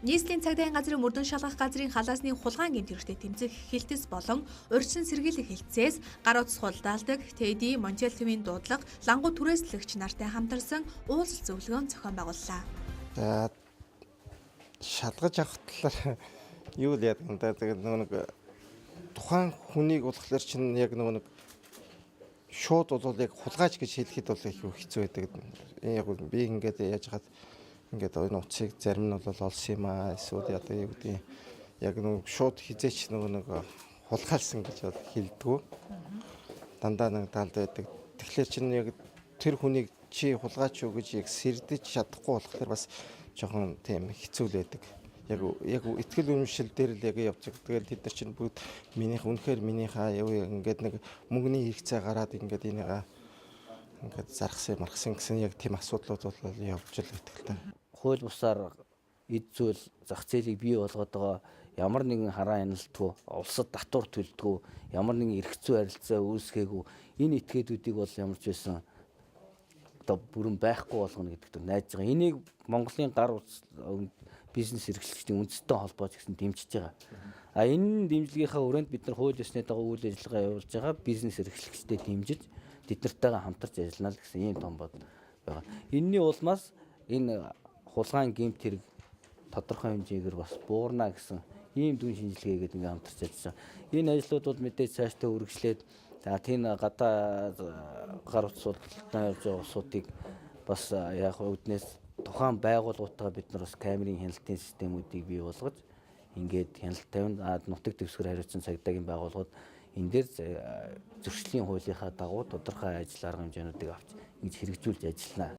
Нийслэлийн цагдаагийн газрын мөрдөн шалгах газрын халаасны хулгайн гэмт хэрэгтээ тэмцэх эхэлтэс болон урьдчилан сэргийлэх хэлтсээс гар утас хулдаалдаг, Тэди, Монтел төвийн дуудлага, лангуу түрээслэгч нартай хамтарсан уулзалт зөвлөгөөн зохион байгууллаа. За шалгаж авах талаар юу л яадаг юм да. Тэгээд нэг тухайн хүнийг болохоор чинь яг нэг шууд бол яг хулгайч гэж хэлэхэд бол их хэцүү байдаг. Яг би ингээд яаж хаад ингээд энэ утсыг зарим нь бол олсон юм аа. Эсвэл одоо юу гэдэг яг нэг шууд хизээч нэг хулгайлсан гэж хэлдэггүй. Дандаа нэг талд байдаг. Тэгэхээр чинь яг тэр хүнийг чи хулгайч юу гэж яг сэрдэж чадахгүй болохоор бас жоохон тийм хэцүү л байдаг. Яг итгэл үнэмшил дээр л яг явж байгаа. Тэгэл тэд нар чинь бүгд үнэхээр минийхээ юу ингээд нэг мөнгөний хэрэгцээ гараад ингээд энийгээ ингээд зархсан гэсэн яг тийм асуудлууд бол явж л байдаг л та. Хууль бусаар эд зүйл зах зээлийг бий болгоод байгаа ямар нэгэн хараа хяналтгүй, улсад татвар төлдөггүй, ямар нэгэн эрх зүй харилцаа үүсгээгүй энэ этгээдүүдийг бол ямарч байсан одоо бүрэн байхгүй болгоно гэдэгт найдаж байгаа. Энийг Монголын гар утас бизнес эрхлэгчдийн үндэстэй холбооч гэсэн дэмжиж байгаа. А энэ дэмжлэгийнхаа өрөөнд бид нар хууль ёсны дагуу үйл ажиллагаа явуулж байгаа бизнес эрхлэгчдэд дэмжиж тэд нартайгаа хамтарч ажиллана л гэсэн ийм том бод байгаа. Энийний улмаас энэ хулгайн гэмт хэрэг тодорхой хэмжээгээр бас буурна гэсэн ийм дүн шинжилгээгээд ингээм хамтарч ажиллаж байгаа. Энэ ажлууд бол мэдээж цаашдаа үргэлжлээд тийм гадаа гар утас судалгааны явж байгаа улсуудыг бас яг үүднээс тухайн байгууллагуудаа бид нар бас камерын хяналтын системүүдийг бий болгож ингээд хяналт тавина. Нутаг дэвсгэр хариуцсан цагдаагийн байгууллагууд энэ дээр зөрчлийн хуулийнхаа дагуу тодорхой ажил арга хэмжээнүүдийг авч ингэж хэрэгжүүлж ажиллана.